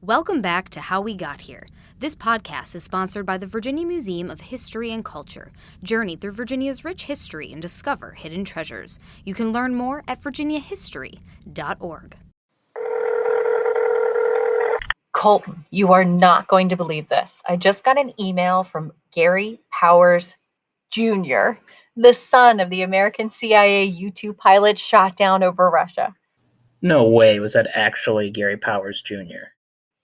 Welcome back to How We Got Here. This podcast is sponsored by the Virginia Museum of History and Culture. Journey through Virginia's rich history and discover hidden treasures. You can learn more at virginiahistory.org. Colton, you are not going to believe this. I just got an email from Gary Powers Jr., the son of the American CIA U-2 pilot shot down over Russia. No way was that actually Gary Powers Jr.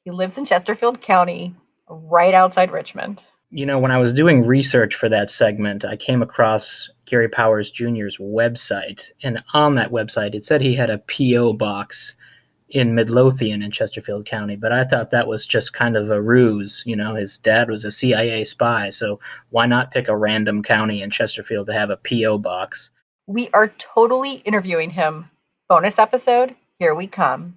He lives in Chesterfield County, right outside Richmond. You know, when I was doing research for that segment, I came across Gary Powers Jr.'s website, and on that website it said he had a P.O. box in Midlothian in Chesterfield County, but I thought that was just kind of a ruse. You know, his dad was a CIA spy, so why not pick a random county in Chesterfield to have a P.O. box? We are totally interviewing him. Bonus episode, here we come.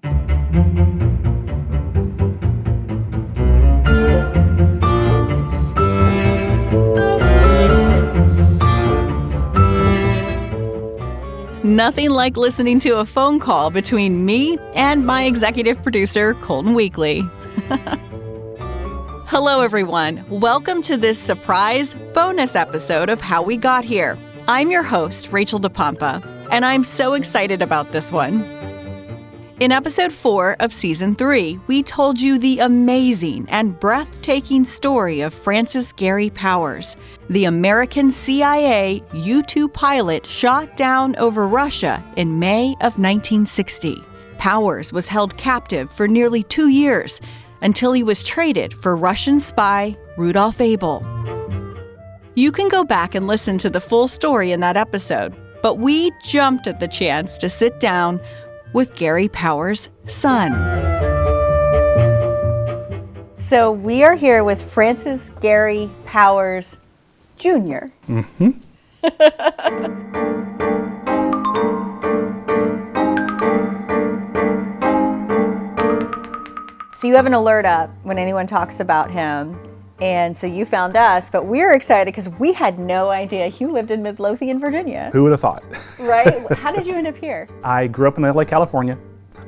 Nothing like listening to a phone call between me and my executive producer, Colton Weekly. Hello, everyone. Welcome to this surprise bonus episode of How We Got Here. I'm your host, Rachel DePompa, and I'm so excited about this one. In episode 4 of season 3, we told you the amazing and breathtaking story of Francis Gary Powers, the American CIA U-2 pilot shot down over Russia in May of 1960. Powers was held captive for nearly 2 years until he was traded for Russian spy Rudolf Abel. You can go back and listen to the full story in that episode, but we jumped at the chance to sit down with Gary Powers' son. So we are here with Francis Gary Powers Jr. Mm-hmm. So you have an alert up when anyone talks about him. And so you found us, but we're excited because we had no idea you lived in Midlothian, Virginia. Who would have thought? Right? How did you end up here? I grew up in LA, California.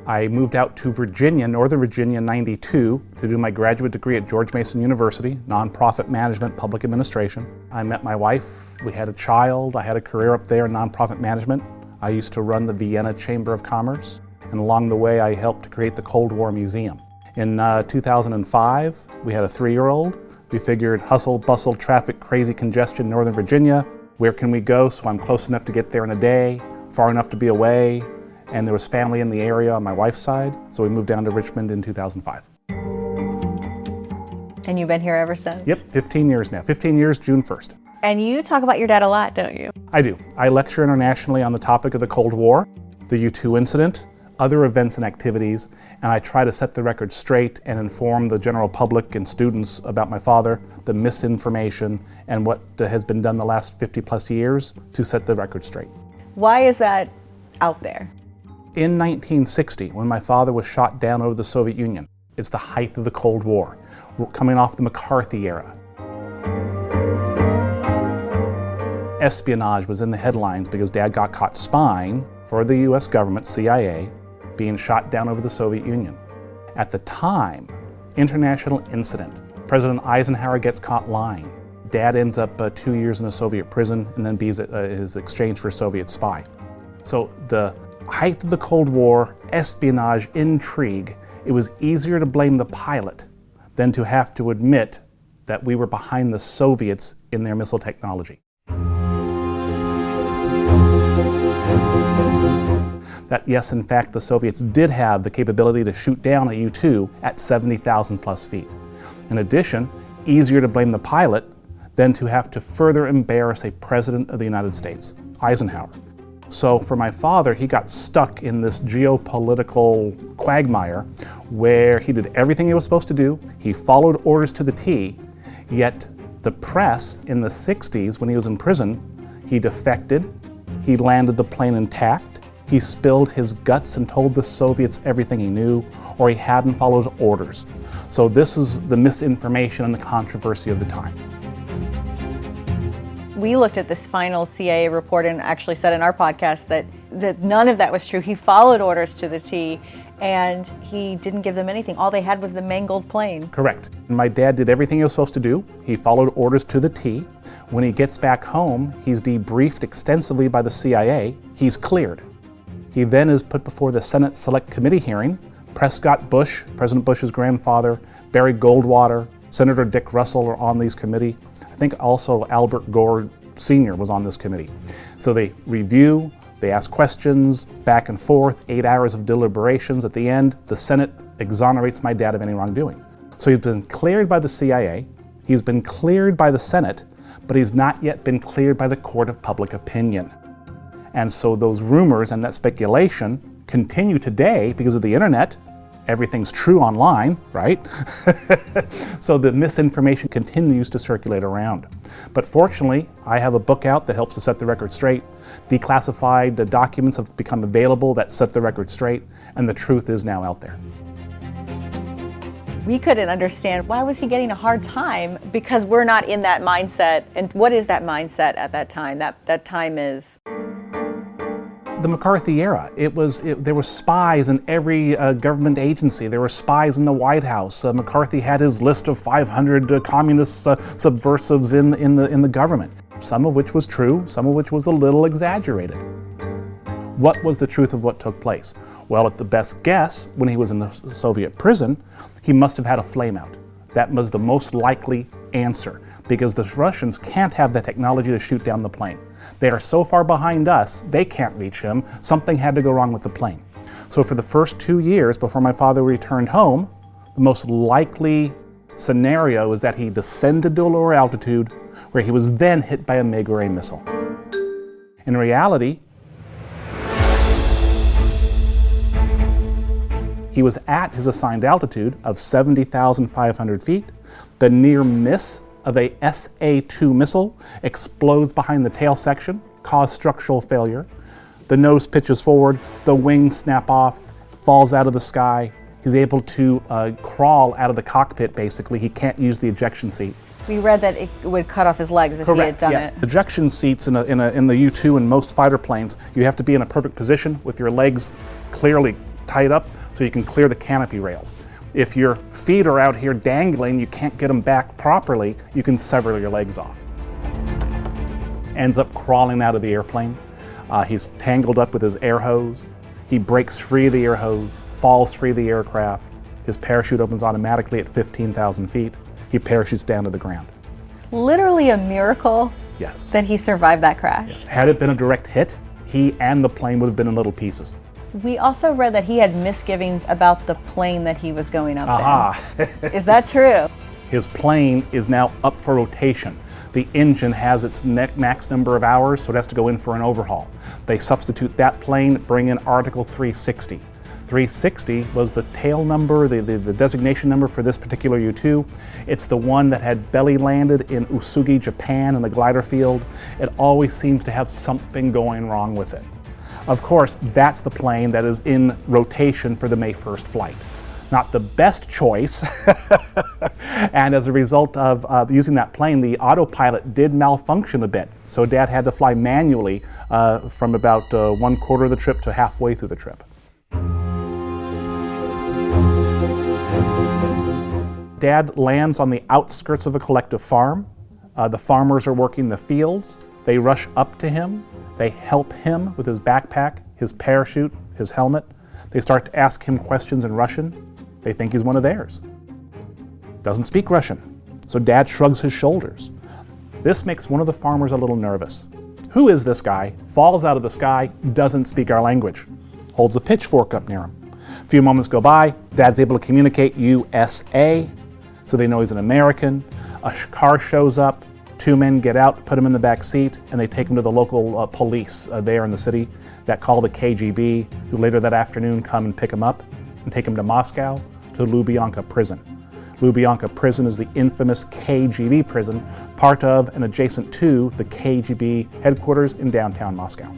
I moved out to Virginia, Northern Virginia, in '92 to do my graduate degree at George Mason University, nonprofit management, public administration. I met my wife, we had a child, I had a career up there in nonprofit management. I used to run the Vienna Chamber of Commerce, and along the way I helped to create the Cold War Museum. In 2005, we had a 3-year-old. We figured hustle, bustle, traffic, crazy congestion, Northern Virginia. Where can we go? So I'm close enough to get there in a day, far enough to be away, and there was family in the area on my wife's side, so we moved down to Richmond in 2005. And you've been here ever since? Yep, 15 years now. 15 years, June 1st. And you talk about your dad a lot, don't you? I do. I lecture internationally on the topic of the Cold War, the U-2 incident, other events and activities, and I try to set the record straight and inform the general public and students about my father, the misinformation, and what has been done the last 50 plus years to set the record straight. Why is that out there? In 1960, when my father was shot down over the Soviet Union, it's the height of the Cold War. We're coming off the McCarthy era. Espionage was in the headlines because Dad got caught spying for the US government, CIA, being shot down over the Soviet Union. At the time, international incident. President Eisenhower gets caught lying. Dad ends up 2 years in a Soviet prison and then is exchanged for a Soviet spy. So the height of the Cold War, espionage, intrigue, it was easier to blame the pilot than to have to admit that we were behind the Soviets in their missile technology. That yes, in fact, the Soviets did have the capability to shoot down a U-2 at 70,000 plus feet. In addition, easier to blame the pilot than to have to further embarrass a president of the United States, Eisenhower. So for my father, he got stuck in this geopolitical quagmire where he did everything he was supposed to do, he followed orders to the T, yet the press in the 60s, when he was in prison, he defected, he landed the plane intact, he spilled his guts and told the Soviets everything he knew, or he hadn't followed orders. So this is the misinformation and the controversy of the time. We looked at this final CIA report and actually said in our podcast that none of that was true. He followed orders to the T, and he didn't give them anything. All they had was the mangled plane. Correct. My dad did everything he was supposed to do. He followed orders to the T. When he gets back home, he's debriefed extensively by the CIA. He's cleared. He then is put before the Senate Select Committee hearing. Prescott Bush, President Bush's grandfather, Barry Goldwater, Senator Dick Russell are on these committee. I think also Albert Gore Sr. was on this committee. So they review, they ask questions, back and forth, 8 hours of deliberations. At the end, the Senate exonerates my dad of any wrongdoing. So he's been cleared by the CIA, he's been cleared by the Senate, but he's not yet been cleared by the court of public opinion. And so those rumors and that speculation continue today because of the internet. Everything's true online, right? So the misinformation continues to circulate around. But fortunately, I have a book out that helps to set the record straight. Declassified documents have become available that set the record straight, and the truth is now out there. We couldn't understand why was he getting a hard time, because we're not in that mindset. And what is that mindset at that time? That time is the McCarthy era. There were spies in every government agency. There were spies in the White House. McCarthy had his list of 500 communist subversives in the government. Some of which was true, some of which was a little exaggerated. What was the truth of what took place? Well, at the best guess, when he was in the Soviet prison, he must have had a flameout. That was the most likely answer, because the Russians can't have the technology to shoot down the plane. They are so far behind us, they can't reach him. Something had to go wrong with the plane. So for the first 2 years before my father returned home, the most likely scenario is that he descended to a lower altitude where he was then hit by a MiG or a missile. In reality, he was at his assigned altitude of 70,500 feet. The near miss of a SA-2 missile explodes behind the tail section, cause structural failure. The nose pitches forward, the wings snap off, falls out of the sky. He's able to crawl out of the cockpit, basically. He can't use the ejection seat. We read that it would cut off his legs if he had done it. Ejection seats in the U-2 and most fighter planes, you have to be in a perfect position with your legs clearly tied up so you can clear the canopy rails. If your feet are out here dangling, you can't get them back properly, you can sever your legs off. Ends up crawling out of the airplane. He's tangled up with his air hose. He breaks free of the air hose, falls free of the aircraft. His parachute opens automatically at 15,000 feet. He parachutes down to the ground. Literally a miracle. Yes. That he survived that crash. Yes. Had it been a direct hit, he and the plane would have been in little pieces. We also read that he had misgivings about the plane that he was going up in. Is that true? His plane is now up for rotation. The engine has its max number of hours, so it has to go in for an overhaul. They substitute that plane, bring in Article 360. 360 was the tail number, the designation number for this particular U-2. It's the one that had belly landed in Usugi, Japan, in the glider field. It always seems to have something going wrong with it. Of course, that's the plane that is in rotation for the May 1st flight. Not the best choice, and as a result of using that plane, the autopilot did malfunction a bit. So Dad had to fly manually from about 1/4 of the trip to halfway through the trip. Dad lands on the outskirts of a collective farm. The farmers are working the fields. They rush up to him. They help him with his backpack, his parachute, his helmet. They start to ask him questions in Russian. They think he's one of theirs. Doesn't speak Russian, so Dad shrugs his shoulders. This makes one of the farmers a little nervous. Who is this guy? Falls out of the sky, doesn't speak our language. Holds a pitchfork up near him. A few moments go by, Dad's able to communicate USA, so they know he's an American. A car shows up. 2 men get out, put him in the back seat, and they take him to the local police there in the city that call the KGB, who later that afternoon come and pick him up and take him to Moscow, to Lubyanka prison. Lubyanka prison is the infamous KGB prison, part of and adjacent to the KGB headquarters in downtown Moscow.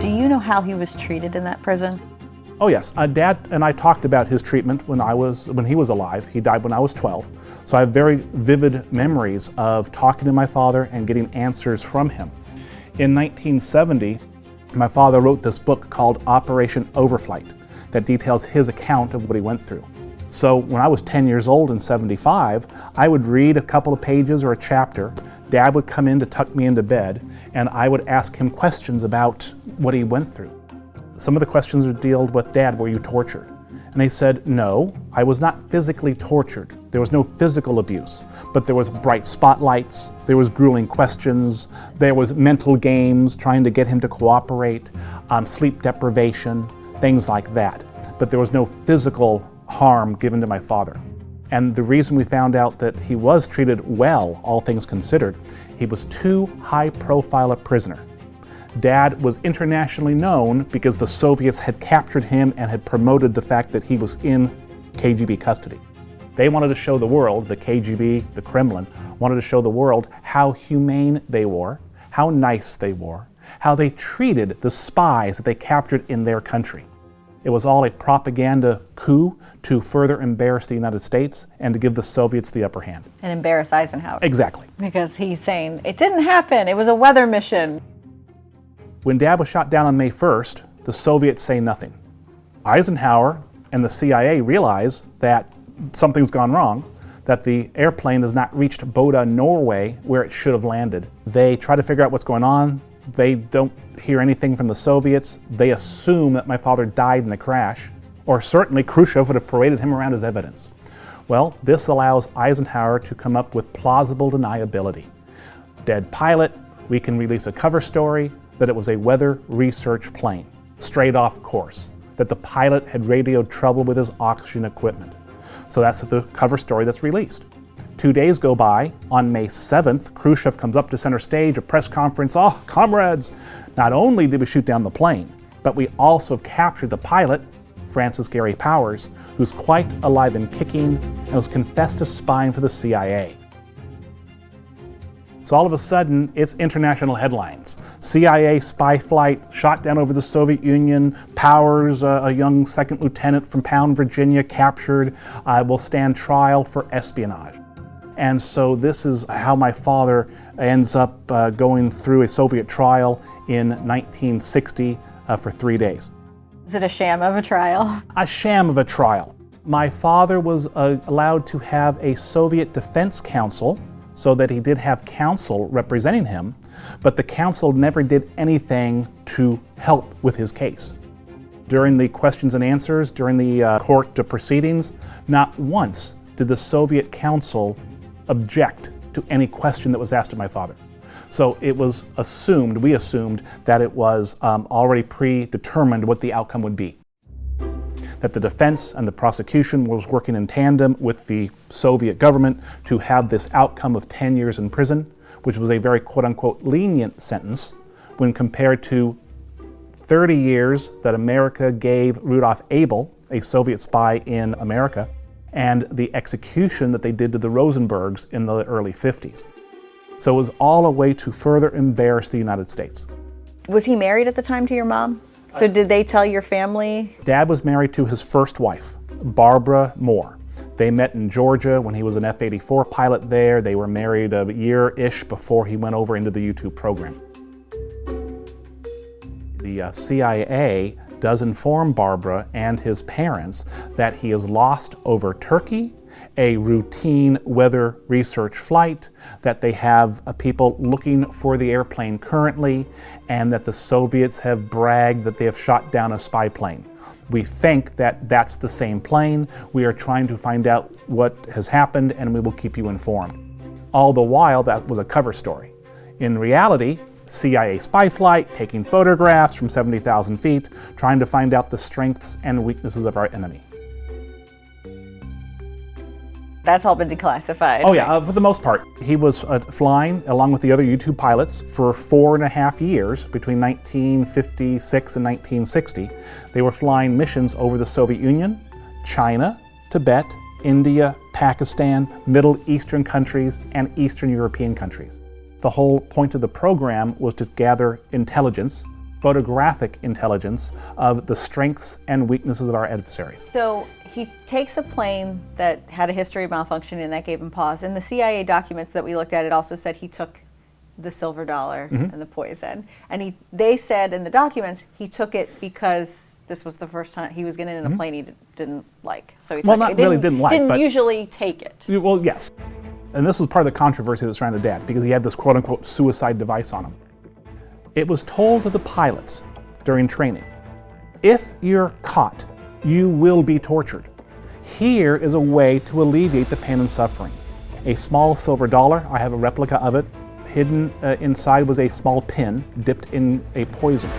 Do you know how he was treated in that prison? Oh yes, Dad and I talked about his treatment when he was alive. He died when I was 12. So I have very vivid memories of talking to my father and getting answers from him. In 1970, My father wrote this book called Operation Overflight that details his account of what he went through. So when I was 10 years old in 75, I would read a couple of pages or a chapter. Dad would come in to tuck me into bed, and I would ask him questions about what he went through. Some of the questions would deal with, Dad, were you tortured? And he said, no, I was not physically tortured. There was no physical abuse, but there was bright spotlights, there was grueling questions, there was mental games trying to get him to cooperate, sleep deprivation, things like that. But there was no physical harm given to my father. And the reason we found out that he was treated well, all things considered, he was too high profile a prisoner. Dad was internationally known because the Soviets had captured him and had promoted the fact that he was in KGB custody. They wanted to show the world, the KGB, the Kremlin, wanted to show the world how humane they were, how nice they were, how they treated the spies that they captured in their country. It was all a propaganda coup to further embarrass the United States and to give the Soviets the upper hand. And embarrass Eisenhower. Exactly. Because he's saying, it didn't happen, it was a weather mission. When Dad was shot down on May 1st, the Soviets say nothing. Eisenhower and the CIA realize that something's gone wrong, that the airplane has not reached Bodø, Norway, where it should have landed. They try to figure out what's going on. They don't hear anything from the Soviets. They assume that my father died in the crash, or certainly Khrushchev would have paraded him around as evidence. Well, this allows Eisenhower to come up with plausible deniability. Dead pilot, we can release a cover story that it was a weather research plane, straight off course, that the pilot had radioed trouble with his oxygen equipment. So that's the cover story that's released. 2 days go by. On May 7th, Khrushchev comes up to center stage, a press conference. Oh, comrades, not only did we shoot down the plane, but we also have captured the pilot, Francis Gary Powers, who's quite alive and kicking and was confessed as spying for the CIA. So all of a sudden, it's international headlines. CIA spy flight shot down over the Soviet Union. Powers, a young second lieutenant from Pound, Virginia, captured, will stand trial for espionage. And so this is how my father ends up going through a Soviet trial in 1960 for 3 days. Is it a sham of a trial? A sham of a trial. My father was allowed to have a Soviet Defense Council, so that he did have counsel representing him, but the council never did anything to help with his case. During the questions and answers, during the court proceedings, not once did the Soviet council object to any question that was asked of my father. So it was assumed, we assumed, that it was already predetermined what the outcome would be. That the defense and the prosecution was working in tandem with the Soviet government to have this outcome of 10 years in prison, which was a very quote-unquote lenient sentence when compared to 30 years that America gave Rudolf Abel, a Soviet spy in America, and the execution that they did to the Rosenbergs in the early 50s. So it was all a way to further embarrass the United States. Was he married at the time to your mom? So did they tell your family? Dad was married to his first wife, Barbara Moore. They met in Georgia when he was an F-84 pilot there. They were married a year-ish before he went over into the U-2 program. The CIA does inform Barbara and his parents that he is lost over Turkey, a routine weather research flight, that they have people looking for the airplane currently, and that the Soviets have bragged that they have shot down a spy plane. We think that that's the same plane. We are trying to find out what has happened, and we will keep you informed. All the while, that was a cover story. In reality, CIA spy flight, taking photographs from 70,000 feet, trying to find out the strengths and weaknesses of our enemy. That's all been declassified. Oh yeah, for the most part. He was flying along with the other U-2 pilots for 4.5 years between 1956 and 1960. They were flying missions over the Soviet Union, China, Tibet, India, Pakistan, Middle Eastern countries, and Eastern European countries. The whole point of the program was to gather intelligence, photographic intelligence, of the strengths and weaknesses of our adversaries. So he takes a plane that had a history of malfunction and that gave him pause. And the CIA documents that we looked at, it also said he took the silver dollar and the poison. And they said in the documents he took it because this was the first time he was getting in a plane he didn't like. So he took not it. really didn't like, didn't but usually take it. Well, yes. And this was part of the controversy that surrounded Dad, because he had this quote-unquote suicide device on him. It was told to the pilots during training, if you're caught, you will be tortured. Here is a way to alleviate the pain and suffering. A small silver dollar, I have a replica of it. Hidden inside was a small pin dipped in a poison.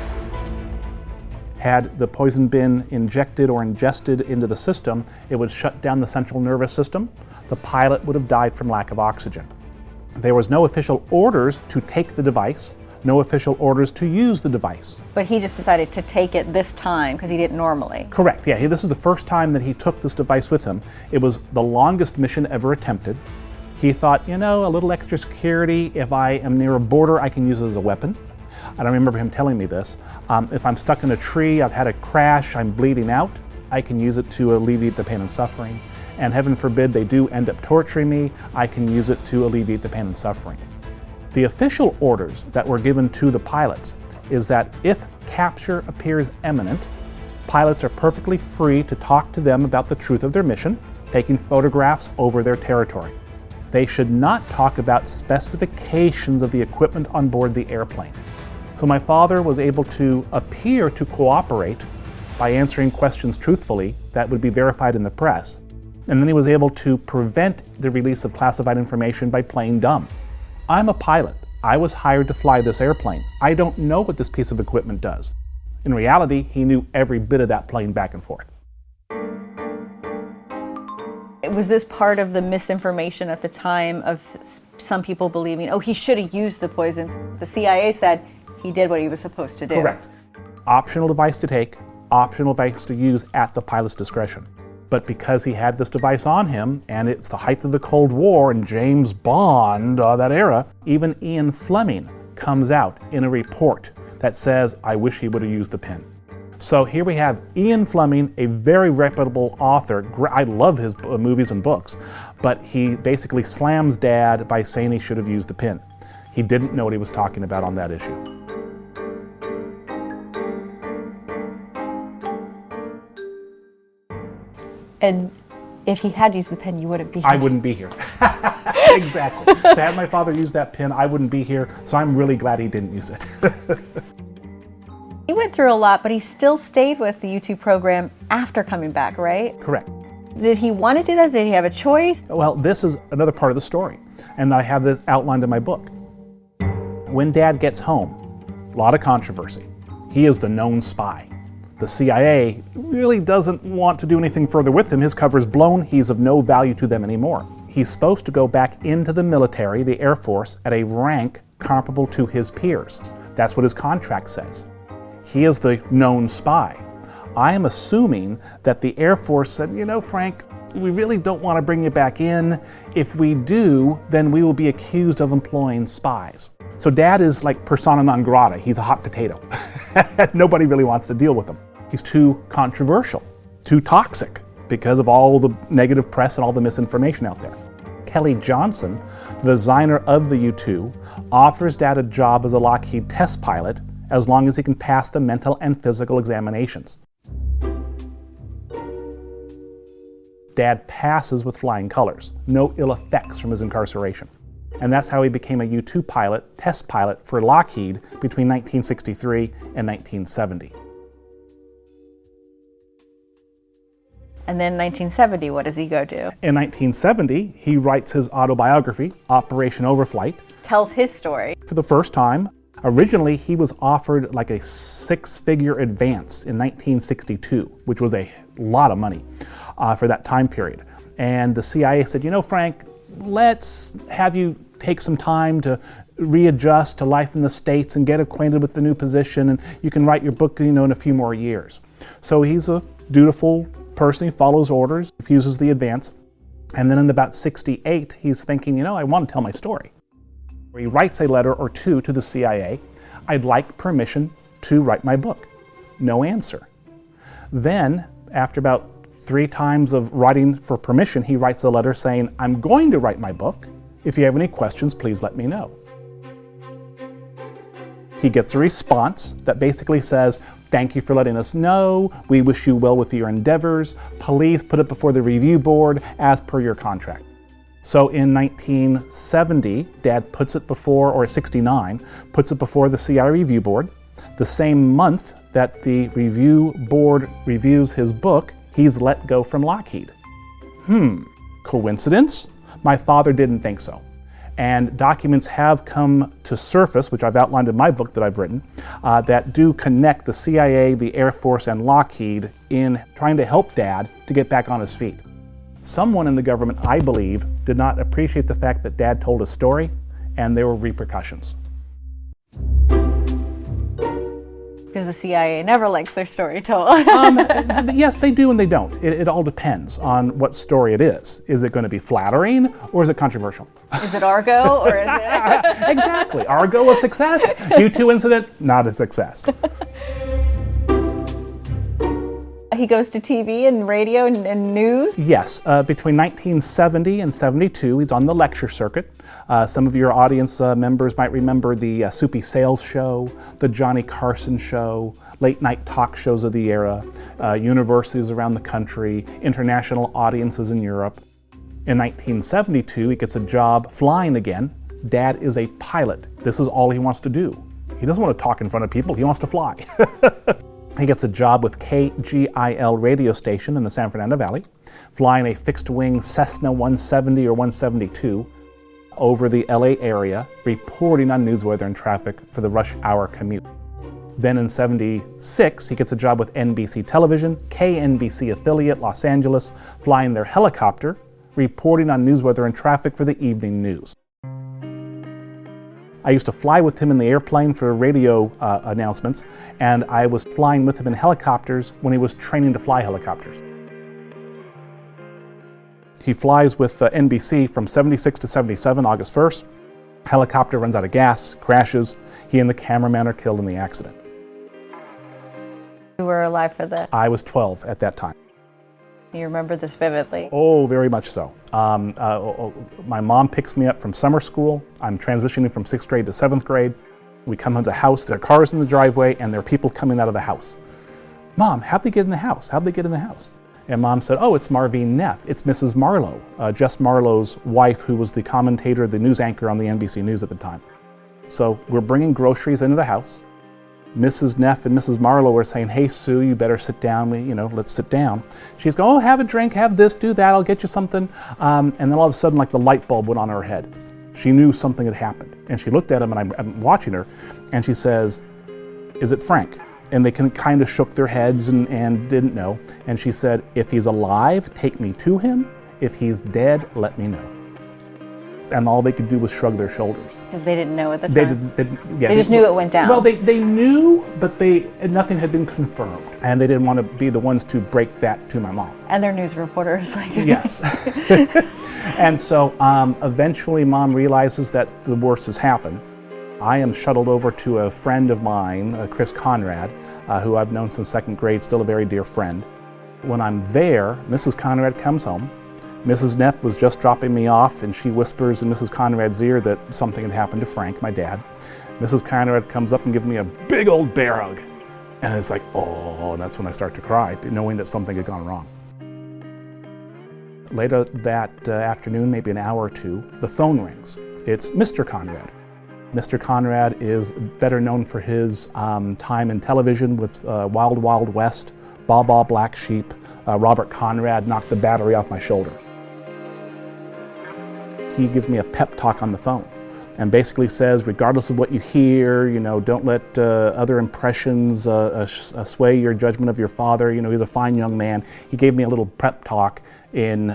Had the poison been injected or ingested into the system, it would shut down the central nervous system. The pilot would have died from lack of oxygen. There was no official orders to take the device, no official orders to use the device. But he just decided to take it this time because he didn't normally. Correct, yeah. This is the first time that he took this device with him. It was the longest mission ever attempted. He thought, a little extra security, if I am near a border, I can use it as a weapon. I don't remember him telling me this. If I'm stuck in a tree, I've had a crash, I'm bleeding out, I can use it to alleviate the pain and suffering. And heaven forbid they do end up torturing me, I can use it to alleviate the pain and suffering. The official orders that were given to the pilots is that if capture appears imminent, pilots are perfectly free to talk to them about the truth of their mission, taking photographs over their territory. They should not talk about specifications of the equipment on board the airplane. So my father was able to appear to cooperate by answering questions truthfully that would be verified in the press. And then he was able to prevent the release of classified information by playing dumb. I'm a pilot. I was hired to fly this airplane. I don't know what this piece of equipment does. In reality, he knew every bit of that plane back and forth. Was this part of the misinformation at the time of some people believing, he should have used the poison? The CIA said he did what he was supposed to do. Correct. Optional device to take, optional device to use at the pilot's discretion. But because he had this device on him, and it's the height of the Cold War and James Bond, that era, even Ian Fleming comes out in a report that says, I wish he would have used the pen. So here we have Ian Fleming, a very reputable author. I love his movies and books, but he basically slams Dad by saying he should have used the pen. He didn't know what he was talking about on that issue. And if he had used the pen, you wouldn't be here. I wouldn't be here. Exactly. So had my father used that pen, I wouldn't be here. So I'm really glad he didn't use it. He went through a lot, but he still stayed with the U2 program after coming back, right? Correct. Did he want to do this? Did he have a choice? Well, this is another part of the story, and I have this outlined in my book. When Dad gets home, a lot of controversy. He is the known spy. The CIA really doesn't want to do anything further with him. His cover's blown. He's of no value to them anymore. He's supposed to go back into the military, the Air Force, at a rank comparable to his peers. That's what his contract says. He is the known spy. I am assuming that the Air Force said, Frank, we really don't want to bring you back in. If we do, then we will be accused of employing spies. So Dad is like persona non grata. He's a hot potato. Nobody really wants to deal with him. He's too controversial, too toxic because of all the negative press and all the misinformation out there. Kelly Johnson, the designer of the U-2, offers Dad a job as a Lockheed test pilot as long as he can pass the mental and physical examinations. Dad passes with flying colors, no ill effects from his incarceration. And that's how he became a U-2 pilot, test pilot for Lockheed between 1963 and 1970. And then 1970, what does he go do? In 1970, he writes his autobiography, Operation Overflight. Tells his story. For the first time. Originally, he was offered like a six-figure advance in 1962, which was a lot of money for that time period. And the CIA said, Frank, let's have you take some time to readjust to life in the States and get acquainted with the new position, and you can write your book, in a few more years. So he's a dutiful person. He follows orders, refuses the advance. And then in about 68, he's thinking, I want to tell my story. He writes a letter or two to the CIA. I'd like permission to write my book. No answer. Then, after about 3 times of writing for permission, he writes a letter saying, I'm going to write my book. If you have any questions, please let me know. He gets a response that basically says, "Thank you for letting us know. We wish you well with your endeavors. Please put it before the review board as per your contract." So in 1970, Dad puts it before, or 69, puts it before the CIA review board. The same month that the review board reviews his book, he's let go from Lockheed. Coincidence? My father didn't think so. And documents have come to surface, which I've outlined in my book that I've written, that do connect the CIA, the Air Force, and Lockheed in trying to help Dad to get back on his feet. Someone in the government, I believe, did not appreciate the fact that Dad told a story, and there were repercussions. Because the CIA never likes their story told. Yes, they do and they don't. It all depends on what story it is. Is it going to be flattering or is it controversial? Is it Argo or is it? Exactly. Argo a success, U2 incident not a success. He goes to TV and radio and news? Yes, between 1970 and 72, he's on the lecture circuit. Some of your audience members might remember the Soupy Sales Show, the Johnny Carson Show, late night talk shows of the era, universities around the country, international audiences in Europe. In 1972, he gets a job flying again. Dad is a pilot. This is all he wants to do. He doesn't want to talk in front of people, he wants to fly. He gets a job with KGIL radio station in the San Fernando Valley, flying a fixed-wing Cessna 170 or 172 over the LA area, reporting on news, weather, and traffic for the rush hour commute. Then in 76, he gets a job with NBC Television, KNBC affiliate Los Angeles, flying their helicopter, reporting on news, weather, and traffic for the evening news. I used to fly with him in the airplane for radio announcements, and I was flying with him in helicopters when he was training to fly helicopters. He flies with NBC from 76 to 77, August 1st. Helicopter runs out of gas, crashes. He and the cameraman are killed in the accident. You were alive for that. I was 12 at that time. You remember this vividly. Oh, very much so. My mom picks me up from summer school. I'm transitioning from 6th grade to 7th grade. We come into the house, there are cars in the driveway, and there are people coming out of the house. "Mom, how'd they get in the house? How'd they get in the house?" And Mom said, "Oh, it's Marvine Neff. It's Mrs. Marlowe, Jess Marlowe's wife, who was the commentator, the news anchor on the NBC News at the time." So we're bringing groceries into the house. Mrs. Neff and Mrs. Marlowe are saying, "Hey, Sue, you better sit down. Let's sit down." She's going, "Oh, have a drink, have this, do that, I'll get you something." And then all of a sudden, like the light bulb went on in her head. She knew something had happened. And she looked at him, and I'm watching her, and she says, "Is it Frank?" And they kind of shook their heads and didn't know. And she said, "If he's alive, take me to him. If he's dead, let me know." And all they could do was shrug their shoulders. Because they didn't know at the time. They just knew it went down. Well, they knew, but nothing had been confirmed. And they didn't want to be the ones to break that to my mom. And they're news reporters. Yes. And so eventually Mom realizes that the worst has happened. I am shuttled over to a friend of mine, Chris Conrad, who I've known since 2nd grade, still a very dear friend. When I'm there, Mrs. Conrad comes home. Mrs. Neff was just dropping me off, and she whispers in Mrs. Conrad's ear that something had happened to Frank, my dad. Mrs. Conrad comes up and gives me a big old bear hug. And it's like, oh, and that's when I start to cry, knowing that something had gone wrong. Later that afternoon, maybe an hour or two, the phone rings. It's Mr. Conrad. Mr. Conrad is better known for his time in television with Wild Wild West, Baa Baa Black Sheep, Robert Conrad knocked the battery off my shoulder. He gives me a pep talk on the phone and basically says, regardless of what you hear, don't let other impressions sway your judgment of your father. He's a fine young man. He gave me a little pep talk in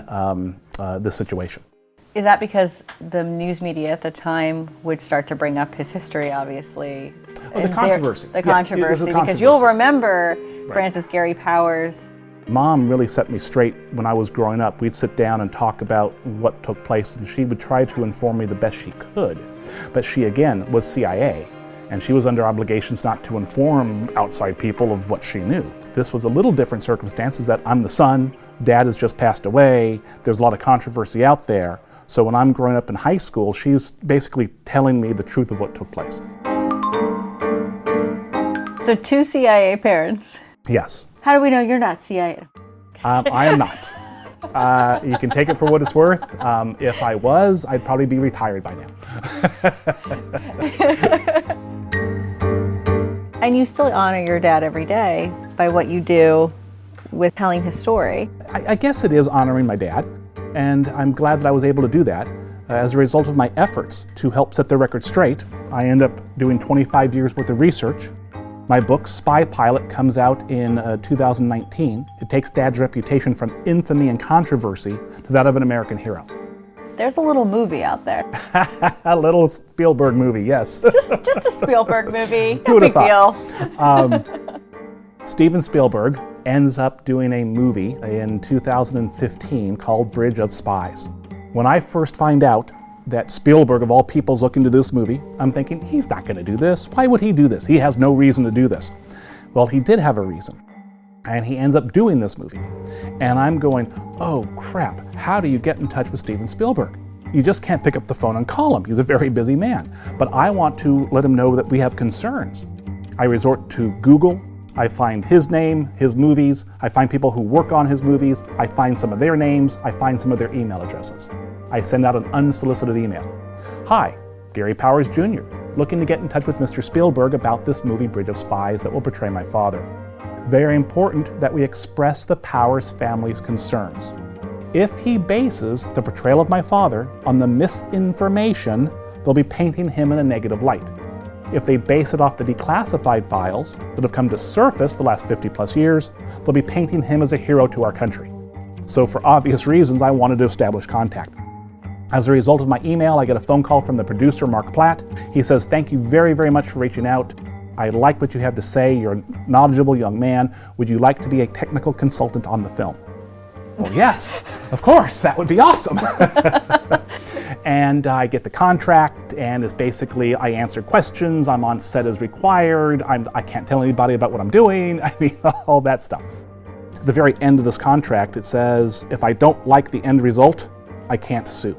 this situation. Is that because the news media at the time would start to bring up his history, obviously? Oh, the controversy. The controversy, because you'll remember Francis Gary Powers. Mom really set me straight when I was growing up. We'd sit down and talk about what took place, and she would try to inform me the best she could. But she, again, was CIA, and she was under obligations not to inform outside people of what she knew. This was a little different circumstances that I'm the son, Dad has just passed away, there's a lot of controversy out there. So when I'm growing up in high school, she's basically telling me the truth of what took place. So 2 CIA parents. Yes. How do we know you're not CIA? I am not. You can take it for what it's worth. If I was, I'd probably be retired by now. And you still honor your dad every day by what you do with telling his story. I guess it is honoring my dad, and I'm glad that I was able to do that. As a result of my efforts to help set the record straight, I end up doing 25 years worth of research. My book, Spy Pilot, comes out in 2019. It takes Dad's reputation from infamy and controversy to that of an American hero. There's a little movie out there. A little Spielberg movie, yes. Just a Spielberg movie. Who No would have big deal. Steven Spielberg ends up doing a movie in 2015 called Bridge of Spies. When I first find out that Spielberg, of all people, is looking to this movie, I'm thinking, he's not going to do this. Why would he do this? He has no reason to do this. Well, he did have a reason. And he ends up doing this movie. And I'm going, oh crap, how do you get in touch with Steven Spielberg? You just can't pick up the phone and call him. He's a very busy man. But I want to let him know that we have concerns. I resort to Google. I find his name, his movies. I find people who work on his movies. I find some of their names. I find some of their email addresses. I send out an unsolicited email. Hi, Gary Powers Jr., looking to get in touch with Mr. Spielberg about this movie Bridge of Spies that will portray my father. Very important that we express the Powers family's concerns. If he bases the portrayal of my father on the misinformation, they'll be painting him in a negative light. If they base it off the declassified files that have come to surface the last 50 plus years, they'll be painting him as a hero to our country. So for obvious reasons, I wanted to establish contact. As a result of my email, I get a phone call from the producer, Mark Platt. He says, thank you very, very much for reaching out. I like what you have to say. You're a knowledgeable young man. Would you like to be a technical consultant on the film? Well, yes, of course, that would be awesome. And I get the contract, and it's basically, I answer questions, I'm on set as required, I can't tell anybody about what I'm doing, I mean, all that stuff. At the very end of this contract, it says, if I don't like the end result, I can't sue.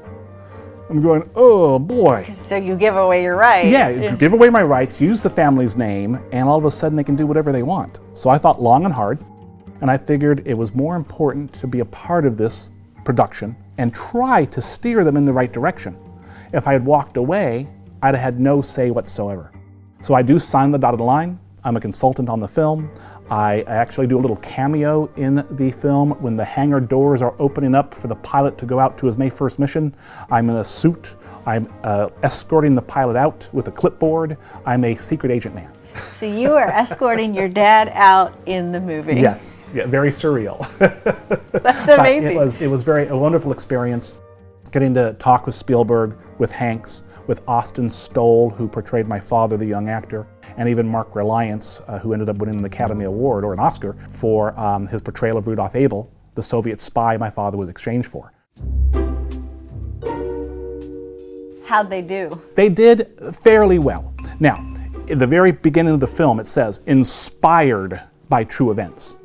I'm going, oh boy. So you give away your rights. Yeah, give away my rights, use the family's name, and all of a sudden they can do whatever they want. So I thought long and hard, and I figured it was more important to be a part of this production and try to steer them in the right direction. If I had walked away, I'd have had no say whatsoever. So I do sign the dotted line. I'm a consultant on the film. I actually do a little cameo in the film when the hangar doors are opening up for the pilot to go out to his May 1st mission. I'm in a suit. I'm escorting the pilot out with a clipboard. I'm a secret agent man. So you are escorting your dad out in the movie. Yes, yeah, very surreal. That's amazing. It was a wonderful experience getting to talk with Spielberg, with Hanks, with Austin Stoll, who portrayed my father, the young actor, and even Mark Reliance, who ended up winning an Academy Award or an Oscar for his portrayal of Rudolph Abel, the Soviet spy my father was exchanged for. How'd they do? They did fairly well. Now, at the very beginning of the film, it says, inspired by true events.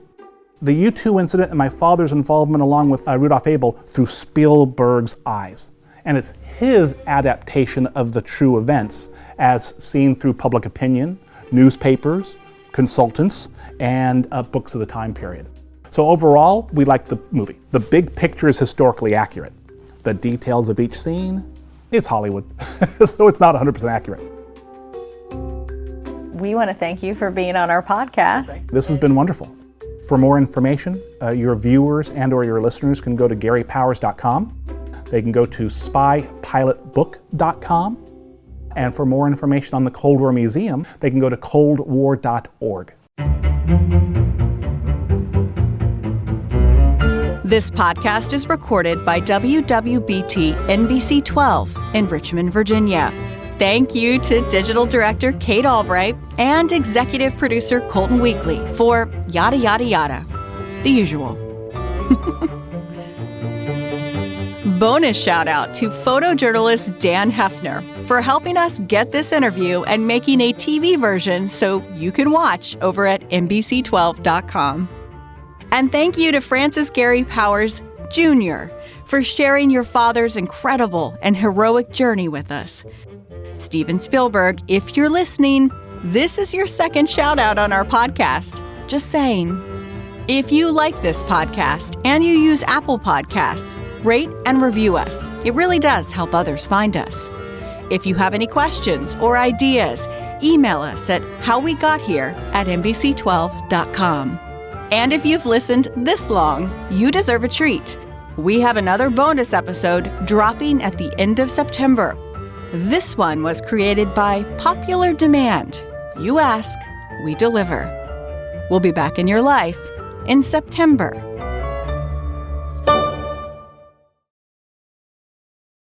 The U-2 incident and my father's involvement along with Rudolph Abel through Spielberg's eyes. And it's his adaptation of the true events as seen through public opinion, newspapers, consultants, and books of the time period. So overall, we like the movie. The big picture is historically accurate. The details of each scene, it's Hollywood, so it's not 100% accurate. We want to thank you for being on our podcast. This has been wonderful. For more information, your viewers and or your listeners can go to garypowers.com. They can go to spypilotbook.com. And for more information on the Cold War Museum, they can go to coldwar.org. This podcast is recorded by WWBT NBC 12 in Richmond, Virginia. Thank you to Digital Director Kate Albright and Executive Producer Colton Weekly for yada yada yada, the usual. Bonus shout out to photojournalist Dan Hefner for helping us get this interview and making a TV version so you can watch over at NBC12.com. And thank you to Francis Gary Powers Jr. for sharing your father's incredible and heroic journey with us. Steven Spielberg, if you're listening, This is your second shout out on our podcast. Just saying. If you like this podcast and you use Apple Podcasts, rate and review us. It really does help others find us. If you have any questions or ideas, email us at howwegothere@nbc12.com. And if you've listened this long, you deserve a treat. We have another bonus episode dropping at the end of September. This one was created by popular demand. You ask, we deliver. We'll be back in your life in September.